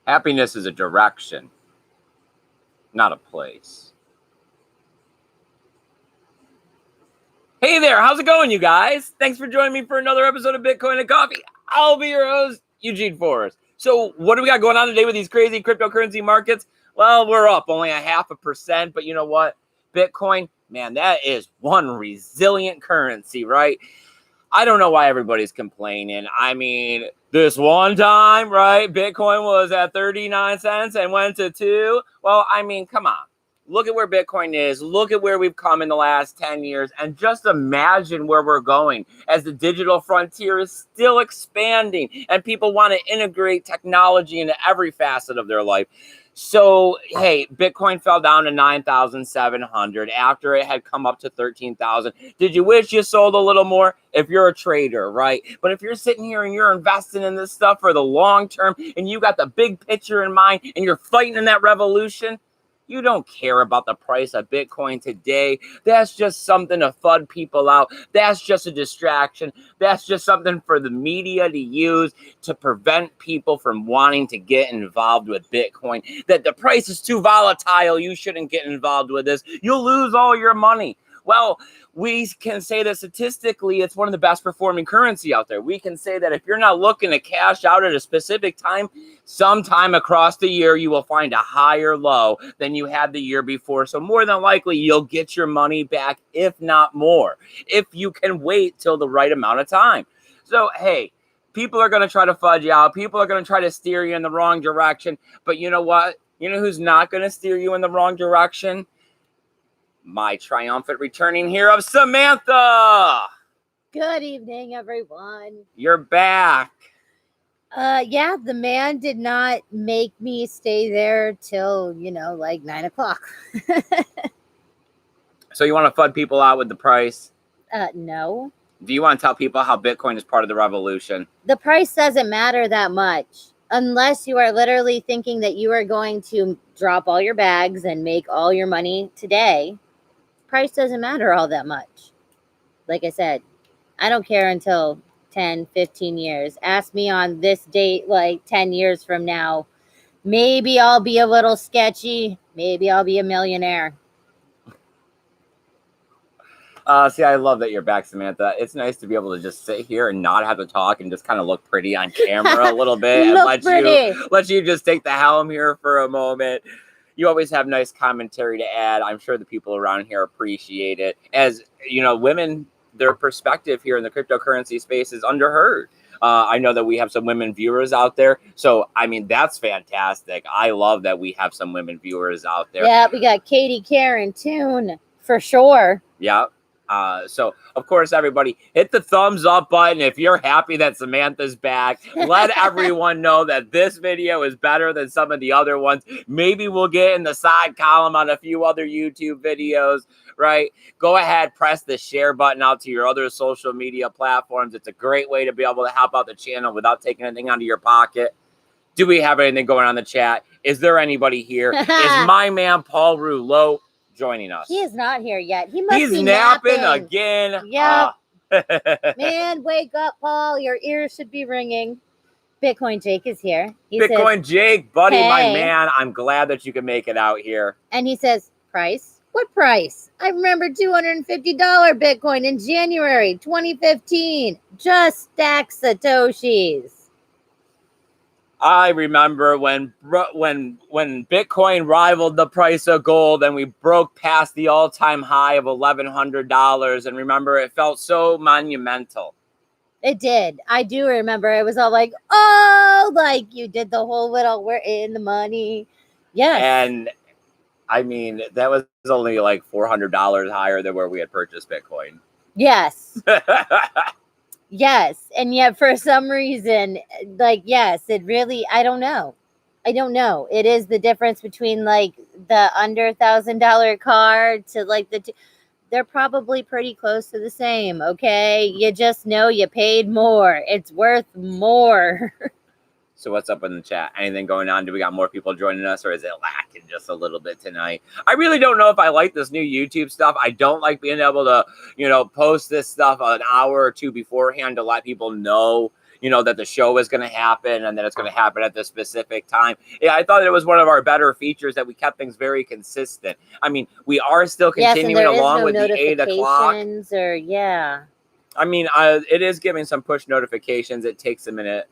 Happiness is a direction, not a place. Hey there, how's it going, you guys? Thanks for joining me for another episode of Bitcoin and Coffee. I'll be your host, Eugene Forrest. So what do we got going on today with these crazy cryptocurrency markets? Well, we're up only 0.5%, but you know what? Bitcoin, man, that is one resilient currency, right? I don't know why everybody's complaining. I mean, this one time, right, Bitcoin was at 39 cents and went to 2. Well, I mean, come on. Look at where Bitcoin is. Look at where we've come in the last 10 years. And just imagine where we're going as the digital frontier is still expanding and people want to integrate technology into every facet of their life. So, hey, Bitcoin fell down to 9,700 after it had come up to 13,000. Did you wish you sold a little more? If you're a trader, right? But if you're sitting here and you're investing in this stuff for the long term and you got the big picture in mind and you're fighting in that revolution, you don't care about the price of Bitcoin today. That's just something to FUD people out. That's just a distraction. That's just something for the media to use to prevent people from wanting to get involved with Bitcoin. That the price is too volatile. You shouldn't get involved with this. You'll lose all your money. Well, we can say that statistically, it's one of the best performing currency out there. We can say that if you're not looking to cash out at a specific time, sometime across the year, you will find a higher low than you had the year before. So more than likely, you'll get your money back, if not more, if you can wait till the right amount of time. So, hey, people are going to try to fudge you out. People are going to try to steer you in the wrong direction. But you know what? You know who's not going to steer you in the wrong direction? My triumphant returning hero, Samantha. Good evening, everyone. You're back. Yeah, the man did not make me stay there till, like 9 o'clock. So you want to FUD people out with the price? No. Do you want to tell people how Bitcoin is part of the revolution? The price doesn't matter that much unless you are literally thinking that you are going to drop all your bags and make all your money today. Price doesn't matter all that much. Like I said, I don't care until 10, 15 years. Ask me on this date, like 10 years from now. Maybe I'll be a little sketchy. Maybe I'll be a millionaire. See, I love that you're back, Samantha. It's nice to be able to just sit here and not have to talk and just kind of look pretty on camera a little bit and let you just take the helm here for a moment. You always have nice commentary to add. I'm sure the people around here appreciate it. As you know, women, their perspective here in the cryptocurrency space is underheard. I know that we have some women viewers out there. So, I mean, that's fantastic. I love that we have some women viewers out there. Yeah, we got Katie, Karen, Toon, for sure. Yeah. So, of course, everybody, hit the thumbs up button if you're happy that Samantha's back. Let everyone know that this video is better than some of the other ones. Maybe we'll get in the side column on a few other YouTube videos, right? Go ahead, press the share button out to your other social media platforms. It's a great way to be able to help out the channel without taking anything out of your pocket. Do we have anything going on in the chat? Is there anybody here? Is my man Paul Rouleau joining us? He is not here yet. He's be napping again. Yeah. Man, wake up, Paul. Your ears should be ringing. Bitcoin Jake is here. Bitcoin Jake, buddy, hey. My man. I'm glad that you can make it out here. And he says, price? What price? I remember $250 Bitcoin in January 2015. Just stack Satoshis. I remember when Bitcoin rivaled the price of gold and we broke past the all-time high of $1,100. And remember, it felt so monumental. It did. I do remember. It was all like, oh, like you did the whole little, we're in the money. Yes. And I mean, that was only like $400 higher than where we had purchased Bitcoin. Yes. Yes. And yet for some reason, like, yes, it really, I don't know. It is the difference between like the under $1,000 car to like they're probably pretty close to the same. Okay. You just know you paid more. It's worth more. So what's up in the chat? Anything going on? Do we got more people joining us, or is it lacking just a little bit tonight? I really don't know if I like this new YouTube stuff. I don't like being able to, post this stuff an hour or two beforehand to let people know, that the show is going to happen and that it's going to happen at this specific time. Yeah, I thought it was one of our better features that we kept things very consistent. I mean, we are still continuing along with the 8 o'clock. Or yeah. I mean, it is giving some push notifications. It takes a minute.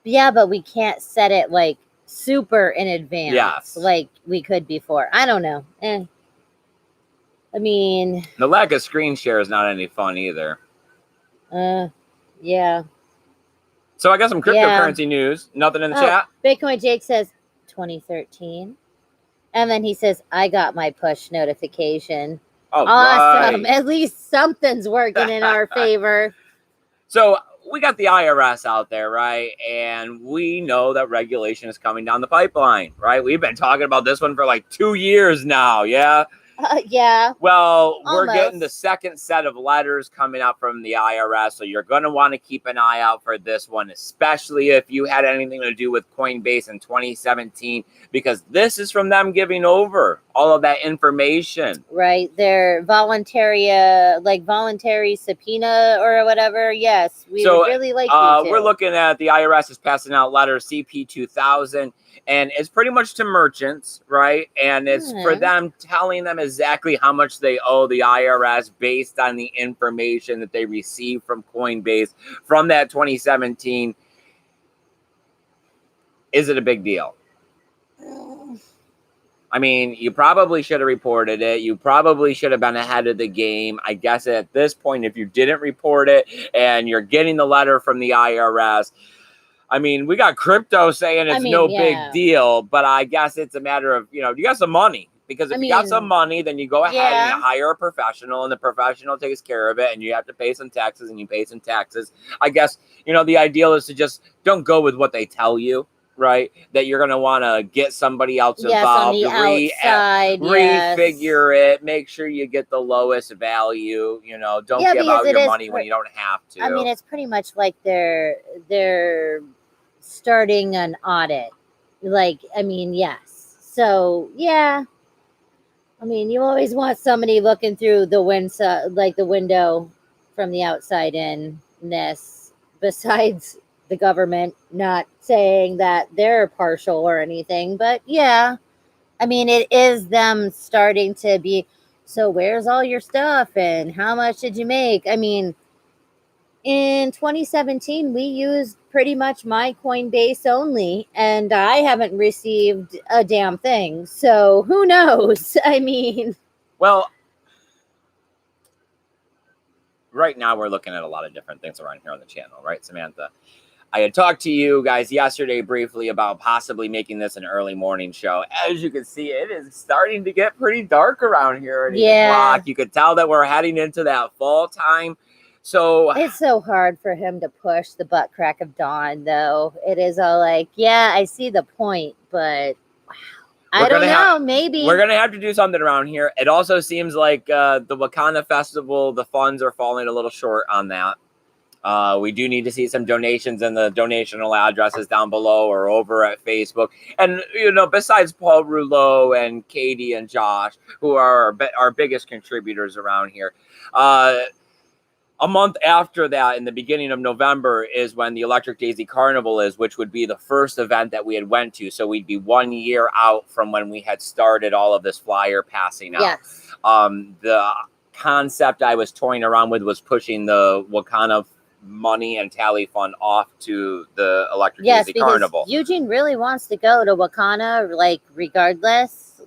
Yeah, but we can't set it like super in advance like we could before. I don't know. I mean, the lack of screen share is not any fun either. Yeah. So I got some cryptocurrency news. Nothing in the chat. Bitcoin Jake says 2013. And then he says, I got my push notification. Oh, awesome. Right. At least something's working in our favor. So we got the IRS out there, right? And we know that regulation is coming down the pipeline, right? We've been talking about this one for like 2 years now. Yeah. Yeah. Well, we're getting the second set of letters coming out from the IRS. So you're going to want to keep an eye out for this one, especially if you had anything to do with Coinbase in 2017, because this is from them giving over all of that information. Right. Their voluntary subpoena or whatever. Yes. We would really like you to. We're looking at the IRS is passing out letter CP 2000. And it's pretty much to merchants, right? And it's for them telling them exactly how much they owe the IRS based on the information that they received from Coinbase from that 2017. Is it a big deal? I mean, you probably should have reported it. You probably should have been ahead of the game. I guess at this point, if you didn't report it and you're getting the letter from the IRS, I mean, we got crypto saying it's no big deal, but I guess it's a matter of, you got some money. Because if you got some money, then you go ahead and you hire a professional, and the professional takes care of it, and you have to pay some taxes, and you pay some taxes. I guess, the ideal is to just don't go with what they tell you, right? That you're going to want to get somebody else involved, refigure it, make sure you get the lowest value, don't give out your money when you don't have to. I mean, it's pretty much like they're starting an audit. Yes. So, yeah. I mean, you always want somebody looking through the window from the outside in this, besides the government, not saying that they're partial or anything, but yeah, I mean, it is them starting to be, so where's all your stuff and how much did you make? I mean, in 2017, we used pretty much my Coinbase only, and I haven't received a damn thing. So who knows? I mean, well, right now we're looking at a lot of different things around here on the channel, right, Samantha? I had talked to you guys yesterday briefly about possibly making this an early morning show. As you can see, it is starting to get pretty dark around here at 8 o'clock. You could tell that we're heading into that fall time. So it's so hard for him to push the butt crack of dawn, though. It is all like, yeah, I see the point, but wow. I don't know. Maybe we're gonna have to do something around here. It also seems like the Wakanda Festival, the funds are falling a little short on that. We do need to see some donations, and the donational addresses down below or over at Facebook. And, besides Paul Rouleau and Katie and Josh, who are our biggest contributors around here, a month after that, in the beginning of November, is when the Electric Daisy Carnival is, which would be the first event that we had went to. So we'd be 1 year out from when we had started all of this flyer passing out. Yes. The concept I was toying around with was pushing the Wakanda money and tally fund off to the Electric Daisy Carnival. Eugene really wants to go to Wakanda, regardless.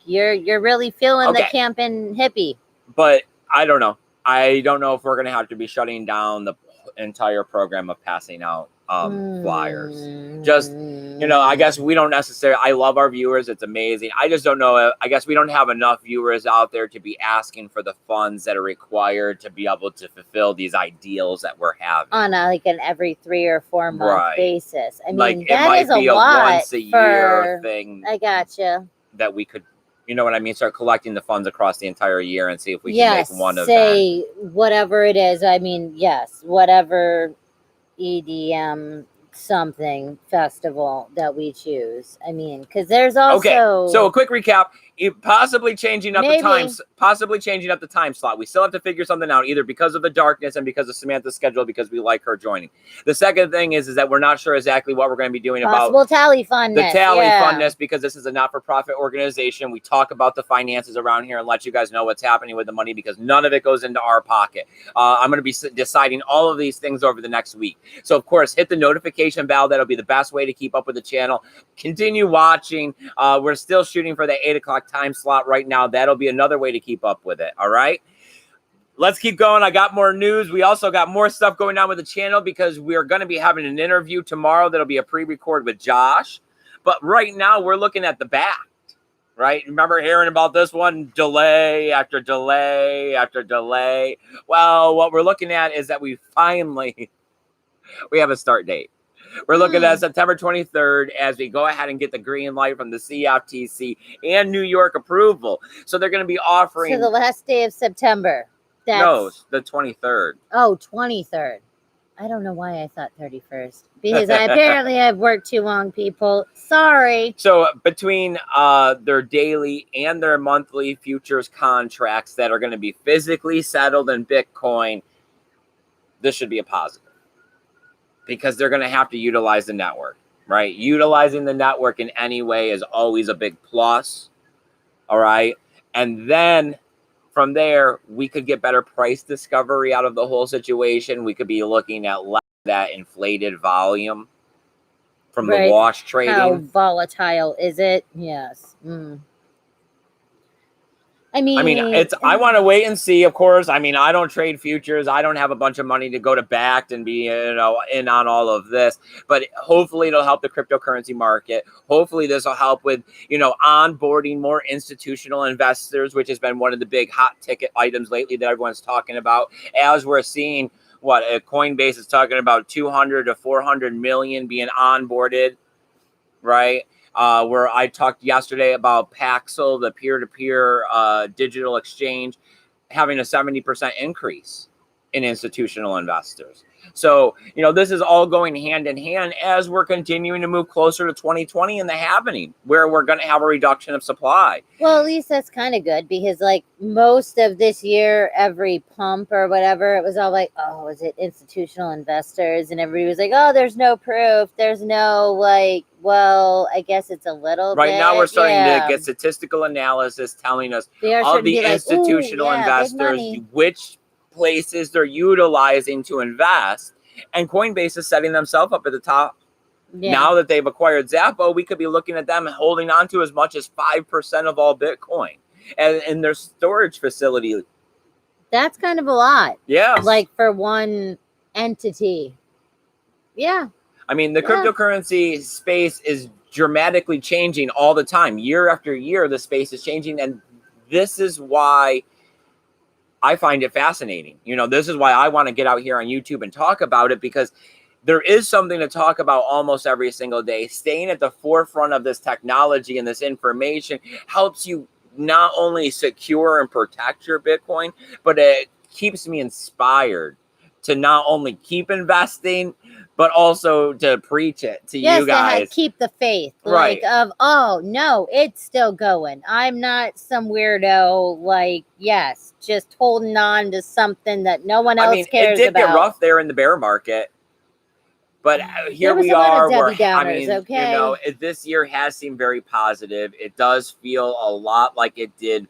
You're really feeling the camping hippie. But I don't know. I don't know if we're going to have to be shutting down the entire program of passing out flyers. Just, I guess we don't necessarily, I love our viewers. It's amazing. I just don't know. I guess we don't have enough viewers out there to be asking for the funds that are required to be able to fulfill these ideals that we're having. On an every 3 or 4 month basis. I mean, it might be a once a year thing. I gotcha. That we could, start collecting the funds across the entire year and see if we can make one of them. Say whatever it is. I mean, whatever EDM something festival that we choose. I mean, because there's also... Okay, so a quick recap. Possibly changing up the Maybe. times, possibly changing up the time slot. We still have to figure something out, either because of the darkness and because of Samantha's schedule, because we like her joining. The second thing is that we're not sure exactly what we're going to be doing Possible about tally funness. the tally yeah. funness, because this is a not-for-profit organization. We talk about the finances around here and let you guys know what's happening with the money, because none of it goes into our pocket. I'm going to be deciding all of these things over the next week. So, of course, hit the notification bell. That'll be the best way to keep up with the channel. Continue watching. We're still shooting for the 8 o'clock time slot right now. That'll be another way to keep up with it. All right. Let's keep going. I got more news. We also got more stuff going on with the channel, because we are going to be having an interview tomorrow. That'll be a pre-record with Josh. But right now we're looking at the back. Right? Remember hearing about this one? Delay after delay after delay. Well, what we're looking at is that we have a start date. We're looking at September 23rd as we go ahead and get the green light from the CFTC and New York approval. So they're going to be offering... So the last day of September. No, the 23rd. Oh, 23rd. I don't know why I thought 31st. Because I've worked too long, people. Sorry. So between their daily and their monthly futures contracts that are going to be physically settled in Bitcoin, this should be a positive. Because they're going to have to utilize the network, right? Utilizing the network in any way is always a big plus, all right? And then from there, we could get better price discovery out of the whole situation. We could be looking at that inflated volume from the wash trading. How volatile is it? Yes. I mean, I want to wait and see, of course. I mean, I don't trade futures. I don't have a bunch of money to go to Backed and be, in on all of this. But hopefully it'll help the cryptocurrency market. Hopefully this will help with, onboarding more institutional investors, which has been one of the big hot ticket items lately that everyone's talking about. As we're seeing, Coinbase is talking about 200 to 400 million being onboarded, right? Where I talked yesterday about Paxil, the peer-to-peer digital exchange, having a 70% increase in institutional investors. So, this is all going hand in hand as we're continuing to move closer to 2020 and the halvening, where we're going to have a reduction of supply. Well, at least that's kind of good, because most of this year, every pump or whatever, it was all oh, is it institutional investors? And everybody was oh, there's no proof. There's no well, I guess it's a little bit. Right now we're starting to get statistical analysis telling us of the institutional investors, which places they're utilizing to invest, and Coinbase is setting themselves up at the top. Now that they've acquired Zappo, we could be looking at them holding on to as much as 5% of all Bitcoin and in their storage facility. That's kind of a lot. Yeah. For one entity. Yeah. I mean, the cryptocurrency space is dramatically changing all the time. Year after year, the space is changing. And this is why I find it fascinating. This is why I want to get out here on YouTube and talk about it, because there is something to talk about almost every single day. Staying at the forefront of this technology and this information helps you not only secure and protect your Bitcoin, but it keeps me inspired to not only keep investing, but also to preach it to you guys. Keep the faith. Right. Oh, no, it's still going. I'm not some weirdo, just holding on to something that no one else cares about. It did get rough there in the bear market. But here we are. This year has seemed very positive. It does feel a lot like it did,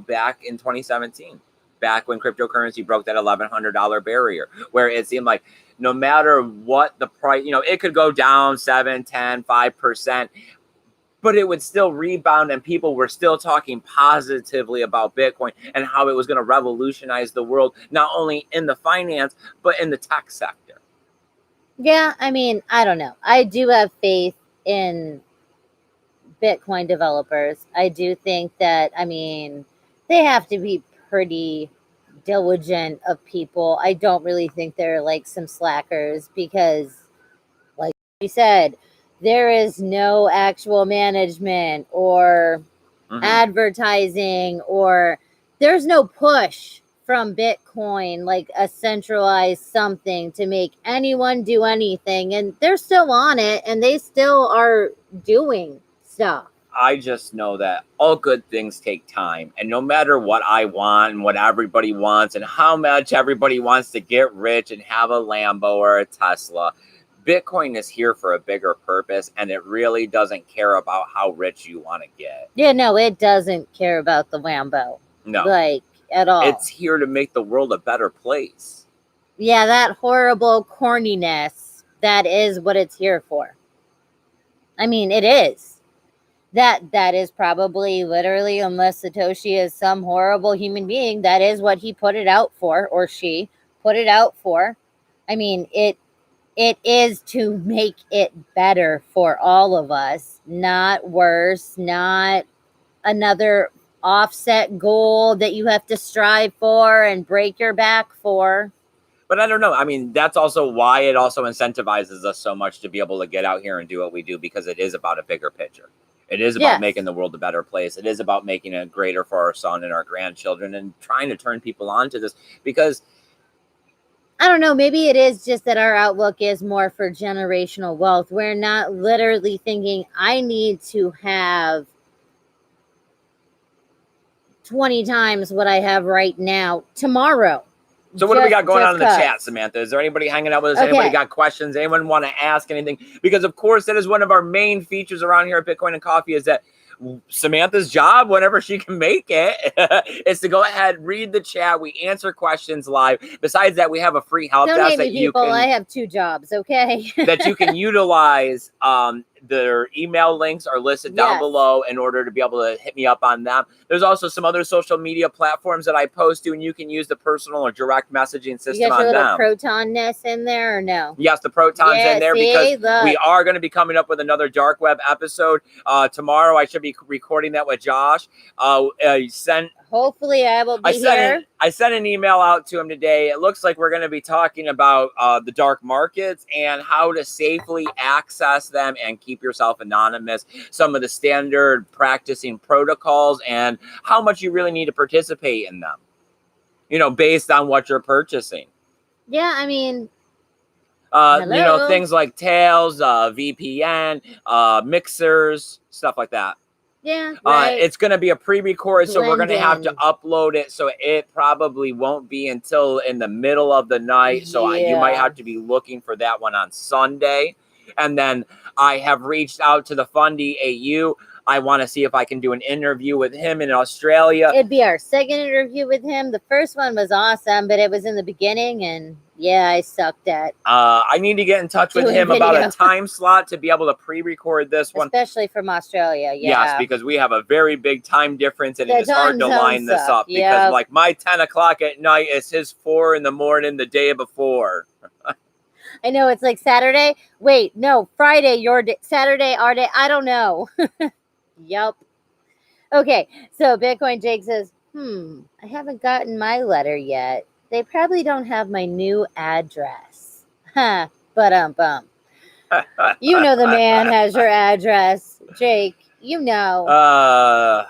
back in 2017, back when cryptocurrency broke that $1,100 barrier, where it seemed like no matter what the price, it could go down 7, 10, 5%, but it would still rebound, and people were still talking positively about Bitcoin and how it was going to revolutionize the world, not only in the finance, but in the tech sector. Yeah, I don't know. I do have faith in Bitcoin developers. I do think that, they have to be pretty diligent of people. I don't really think they're some slackers, because, like you said, there is no actual management or advertising, or there's no push from Bitcoin, a centralized something to make anyone do anything. And they're still on it, and they still are doing stuff. I just know that all good things take time. And no matter what I want and what everybody wants and how much everybody wants to get rich and have a Lambo or a Tesla, Bitcoin is here for a bigger purpose, and it really doesn't care about how rich you want to get. Yeah, no, it doesn't care about the Lambo. No. Like, at all. It's here to make the world a better place. Yeah, that horrible corniness, that is what it's here for. I mean, it is. That is probably literally, unless Satoshi is some horrible human being, that is what he put it out for, or she put it out for. I mean, it is to make it better for all of us, not worse, not another offset goal that you have to strive for and break your back for. But I don't know. I mean, that's also why it also incentivizes us so much to be able to get out here and do what we do, because it is about a bigger picture. It is about making the world a better place. It is about making it greater for our son and our grandchildren and trying to turn people on to this, because I don't know, maybe it is just that our outlook is more for generational wealth. We're not literally thinking, I need to have 20 times what I have right now tomorrow. So what do we got going on in the chat, Samantha? Is there anybody hanging out with us? Okay. Anybody got questions? Anyone want to ask anything? Because, of course, that is one of our main features around here at Bitcoin and Coffee, is that Samantha's job, whenever she can make it, is to go ahead, read the chat. We answer questions live. Besides that, we have a free help desk that you can... I have 2 jobs, okay? that you can utilize. Their email links are listed down below in order to be able to hit me up on them. There's also some other social media platforms that I post to, and you can use the personal or direct messaging system on them. You got your little Proton-ness in there, or no? Yes, the Proton's in there, because we are going to be coming up with another dark web episode. Tomorrow I should be recording that with Josh. Hopefully I will be here. I sent an email out to him today. It looks like we're going to be talking about the dark markets and how to safely access them and keep yourself anonymous, some of the standard practicing protocols, and how much you really need to participate in them, you know, based on what you're purchasing. Yeah, I mean, you know, things like Tails, VPN, mixers, stuff like that. Yeah, right. It's going to be a pre-record, so we're going to have to upload it. So it probably won't be until in the middle of the night. So you might have to be looking for that one on Sunday. And then I have reached out to the Fundy AU. I want to see if I can do an interview with him in Australia. It'd be our second interview with him. The first one was awesome, but it was in the beginning, and yeah, I sucked at. I need to get in touch with him about a time slot to be able to pre-record this one. Especially from Australia, Yes, because we have a very big time difference, and it is hard to line this up. Because like my 10 o'clock at night is his 4 in the morning the day before. I know, it's like Saturday. Wait, no, Friday, your day. Saturday, our day. I don't know. Yup. Okay, so Bitcoin Jake says, I haven't gotten my letter yet. They probably don't have my new address. Huh, but you know the man has your address, Jake. You know.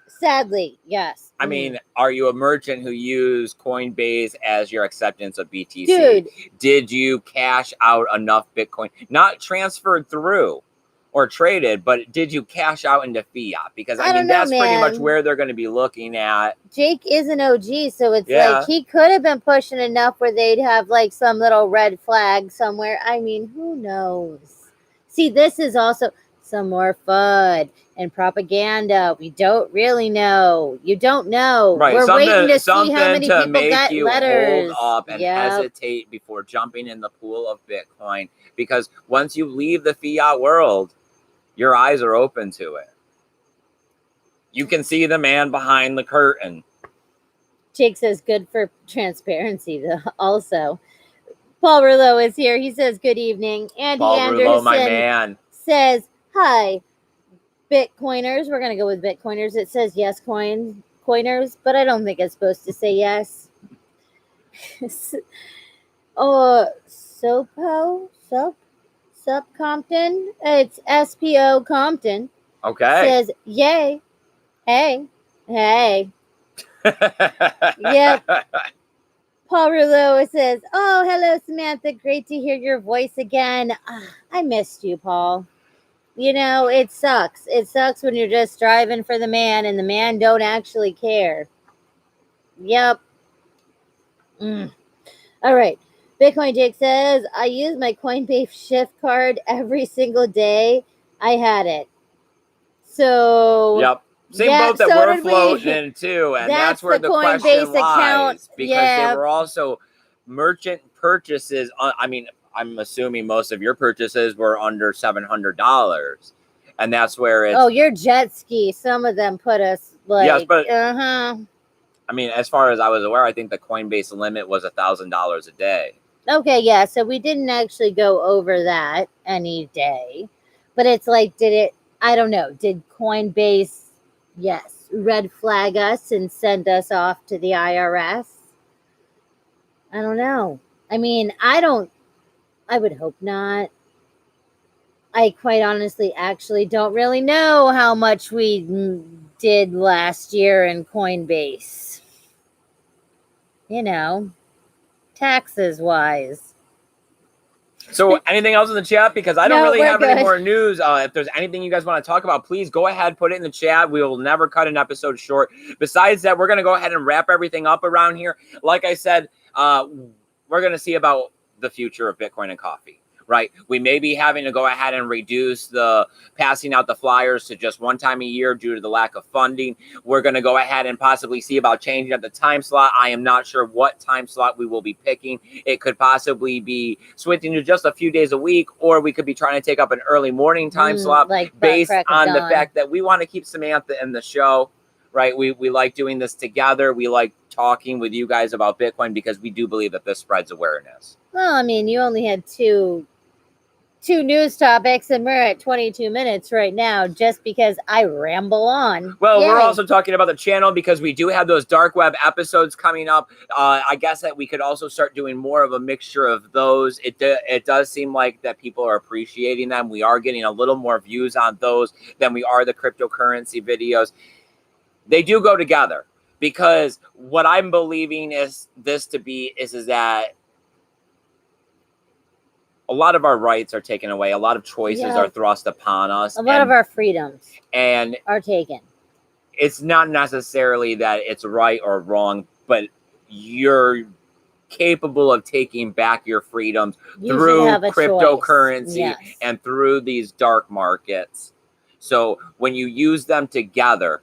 Sadly, yes. I mean, are you a merchant who used Coinbase as your acceptance of BTC? Dude. Did you cash out enough Bitcoin? Not transferred through or traded, but did you cash out into fiat? Because I mean, that's pretty much where they're going to be looking at. Jake is an OG, so it's like he could have been pushing enough where they'd have like some little red flag somewhere. I mean, who knows? See, this is also some more FUD and propaganda. We don't really know. You don't know. Right. We're waiting to see how many people make got you letters. Hold up and hesitate before jumping in the pool of Bitcoin, because once you leave the fiat world, your eyes are open to it. You can see the man behind the curtain. Jake says good for transparency, though. Also, Paul Rouleau is here. He says good evening. Andy Anderson, my man, says hi, Bitcoiners. We're gonna go with Bitcoiners. It says yes, coiners, but I don't think it's supposed to say yes. Sup Compton. It's SPO Compton. Okay. Says yay, hey. Yep. Paul Rouleau says, oh, hello, Samantha. Great to hear your voice again. I missed you, Paul. You know, it sucks. It sucks when you're just driving for the man and the man don't actually care. Yep. Mm. All right. Bitcoin Jake says, I use my Coinbase shift card every single day. I had it. So, Yep. Same yeah, boat that so we're did floating we. in too, and that's That's where the the question Coinbase account. lies because they Yeah. were also merchant purchases. I mean, I'm assuming most of your purchases were under $700, and that's where it's Oh, your jet ski. Some of them put us yes, like, but uh-huh. I mean, as far as I was aware, I think the Coinbase limit was $1,000 a day. Okay, yeah. So we didn't actually go over that any day. But it's like, I don't know, did Coinbase, yes, red flag us and send us off to the IRS? I don't know. I mean, I would hope not. I quite honestly actually don't really know how much we did last year in Coinbase. You know, taxes wise. So anything else in the chat? Because I don't No, really we're have any good. more news. If there's anything you guys want to talk about, please go ahead, put it in the chat. We will never cut an episode short. Besides that, we're going to go ahead and wrap everything up around here. Like I said, we're going to see about the future of Bitcoin and coffee. Right. We may be having to go ahead and reduce the passing out the flyers to just one time a year due to the lack of funding. We're going to go ahead and possibly see about changing up the time slot. I am not sure what time slot we will be picking. It could possibly be switching to just a few days a week, or we could be trying to take up an early morning time slot like based on the dawn. fact that we want to keep Samantha in the show. Right. We like doing this together. We like talking with you guys about Bitcoin because we do believe that this spreads awareness. Well, I mean, you only had two news topics and we're at 22 minutes right now just because I ramble on. Well, Yay. we're also talking about the channel because we do have those dark web episodes coming up. I guess that we could also start doing more of a mixture of those. It does seem like that people are appreciating them. We are getting a little more views on those than we are the cryptocurrency videos. They do go together because what I'm believing is this to be is that a lot of our rights are taken away. A lot of choices are thrust upon us. A lot of our freedoms and are taken. It's not necessarily that it's right or wrong, but you're capable of taking back your freedoms through cryptocurrency and through these dark markets. So when you use them together,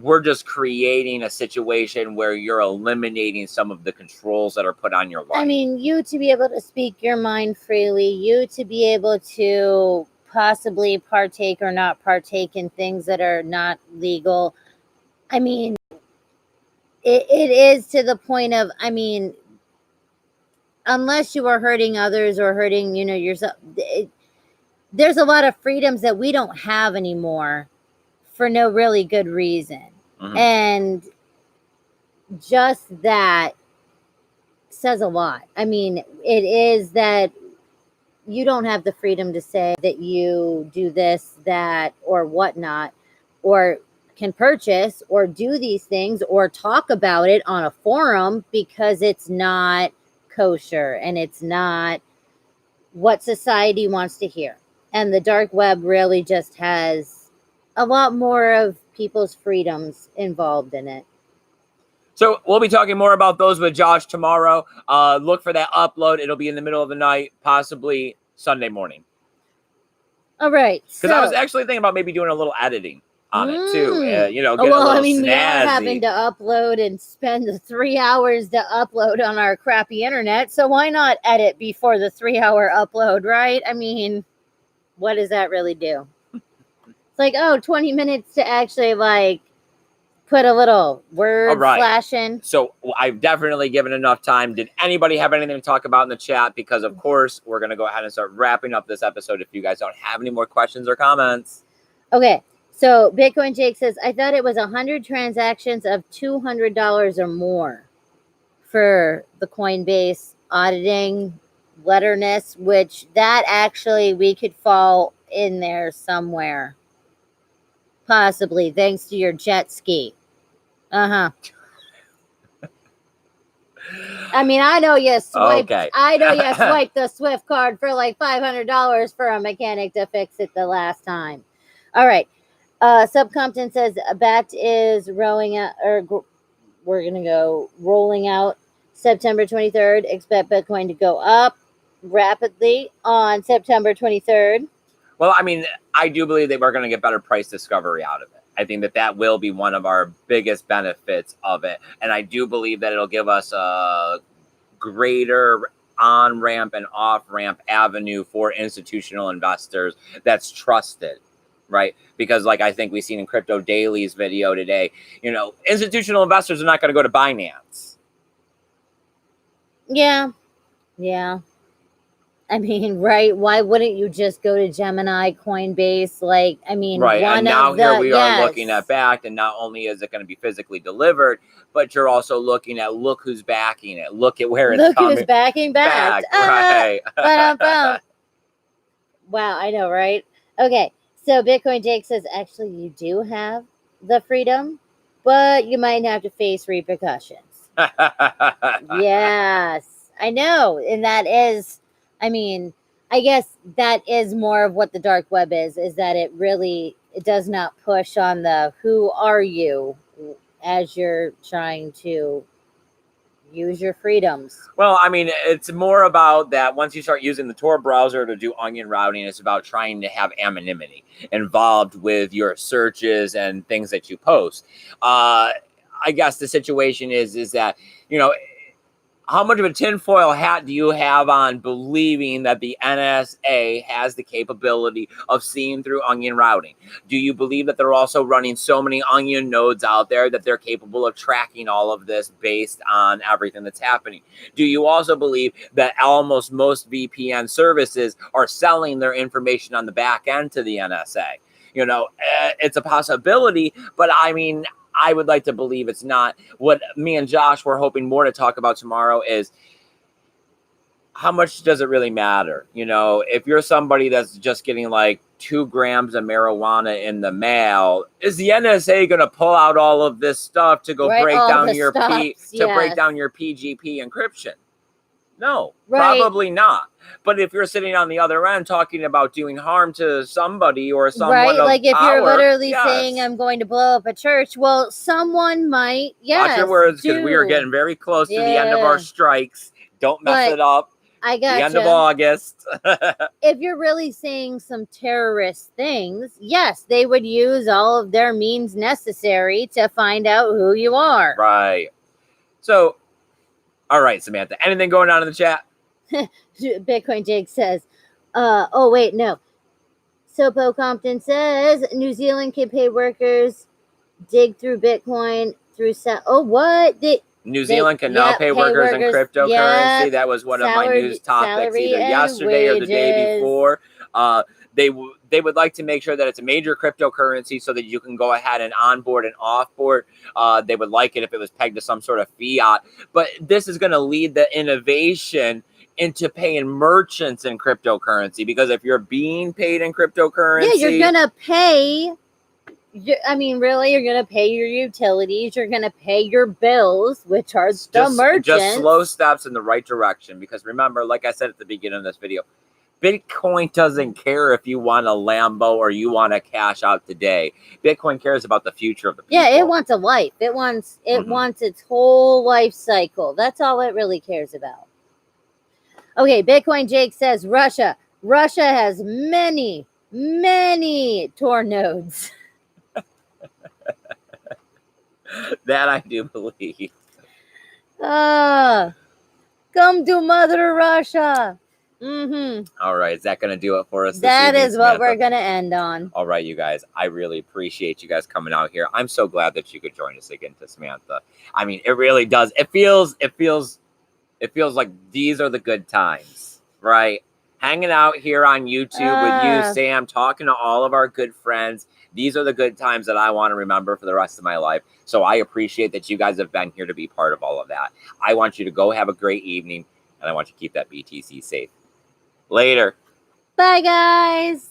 we're just creating a situation where you're eliminating some of the controls that are put on your life. I mean, you to be able to speak your mind freely, you to be able to possibly partake or not partake in things that are not legal. I mean, it is to the point of, I mean, unless you are hurting others or hurting, you know, yourself, there's a lot of freedoms that we don't have anymore for no really good reason. Mm-hmm. And just that says a lot. I mean, it is that you don't have the freedom to say that you do this, that, or whatnot, or can purchase or do these things or talk about it on a forum because it's not kosher and it's not what society wants to hear. And the dark web really just has a lot more of people's freedoms involved in it. So we'll be talking more about those with Josh tomorrow. Look for that upload. It'll be in the middle of the night, possibly Sunday morning. All right. Because I was actually thinking about maybe doing a little editing on it too. You know, get well, a little I mean, snazzy. We are having to upload and spend the 3 hours to upload on our crappy internet. So why not edit before the 3-hour upload, right? I mean, what does that really do? It's like, 20 minutes to actually like put a little word flash in. So I've definitely given enough time. Did anybody have anything to talk about in the chat? Because of course, we're going to go ahead and start wrapping up this episode if you guys don't have any more questions or comments. Okay. So Bitcoin Jake says, I thought it was 100 transactions of $200 or more for the Coinbase auditing letterness, which that actually we could fall in there somewhere. Possibly, thanks to your jet ski. Uh-huh. I mean, I know you swiped. Okay. I know you swiped the Swift card for like $500 for a mechanic to fix it the last time. All right. Sub Compton says a bat is rolling out, we're gonna go rolling out September 23rd. Expect Bitcoin to go up rapidly on September 23rd. Well, I mean, I do believe that we're going to get better price discovery out of it. I think that that will be one of our biggest benefits of it. And I do believe that it'll give us a greater on-ramp and off-ramp avenue for institutional investors that's trusted, right? Because like I think we've seen in Crypto Daily's video today, you know, institutional investors are not going to go to Binance. Yeah. Yeah. I mean, right? Why wouldn't you just go to Gemini, Coinbase? Like, I mean, right. one And now of the, here we are yes. looking at backed, and not only is it going to be physically delivered, but you're also looking at look who's backing it. Look at where it's Look coming who's backing back. right. Wow, I know, right? Okay, so Bitcoin Jake says, actually, you do have the freedom, but you might have to face repercussions. Yes, I know. And that is, I mean, I guess that is more of what the dark web is that it does not push on the who are you as you're trying to use your freedoms. Well, I mean, it's more about that once you start using the Tor browser to do onion routing, it's about trying to have anonymity involved with your searches and things that you post. I guess the situation is that, you know, how much of a tinfoil hat do you have on believing that the NSA has the capability of seeing through onion routing? Do you believe that they're also running so many onion nodes out there that they're capable of tracking all of this based on everything that's happening? Do you also believe that almost most VPN services are selling their information on the back end to the NSA? You know, it's a possibility, but I mean, I would like to believe it's not. What me and Josh were hoping more to talk about tomorrow is how much does it really matter? You know, if you're somebody that's just getting like 2 grams of marijuana in the mail, is the NSA going to pull out all of this stuff to go break down your break down your PGP encryption? No, probably not. But if you're sitting on the other end talking about doing harm to somebody or someone, right? Like if power, you're literally saying I'm going to blow up a church, well, someone might. Yes, watch your words, because we are getting very close to the end of our strikes. Don't mess it up. I got the end of August. If you're really saying some terrorist things, yes, they would use all of their means necessary to find out who you are. Right. So, all right, Samantha, anything going on in the chat? Bitcoin Jake says, oh, wait, no. Sopo Compton says, New Zealand can pay workers dig through Bitcoin through... what? New Zealand can now pay workers in cryptocurrency. Yep. That was one of my news topics either yesterday or the day before. They would like to make sure that it's a major cryptocurrency so that you can go ahead and onboard and offboard. They would like it if it was pegged to some sort of fiat. But this is going to lead the innovation into paying merchants in cryptocurrency, because if you're being paid in cryptocurrency, yeah, you're going to pay. I mean, really, you're going to pay your utilities. You're going to pay your bills, which are the merchants. Just slow steps in the right direction. Because remember, like I said at the beginning of this video, Bitcoin doesn't care if you want a Lambo or you want to cash out today. Bitcoin cares about the future of the people. Yeah, it wants a life. It wants its whole life cycle. That's all it really cares about. Okay, Bitcoin Jake says Russia has many Tor nodes. That I do believe. Come to Mother Russia. All right, is that going to do it for us? That is what we're going to end on. All right, you guys, I really appreciate you guys coming out here. I'm so glad that you could join us again, to Samantha. I mean, it really does. It feels like these are the good times, right? Hanging out here on YouTube with you, Sam, talking to all of our good friends. These are the good times that I want to remember for the rest of my life. So I appreciate that you guys have been here to be part of all of that. I want you to go have a great evening, and I want you to keep that BTC safe. Later. Bye, guys.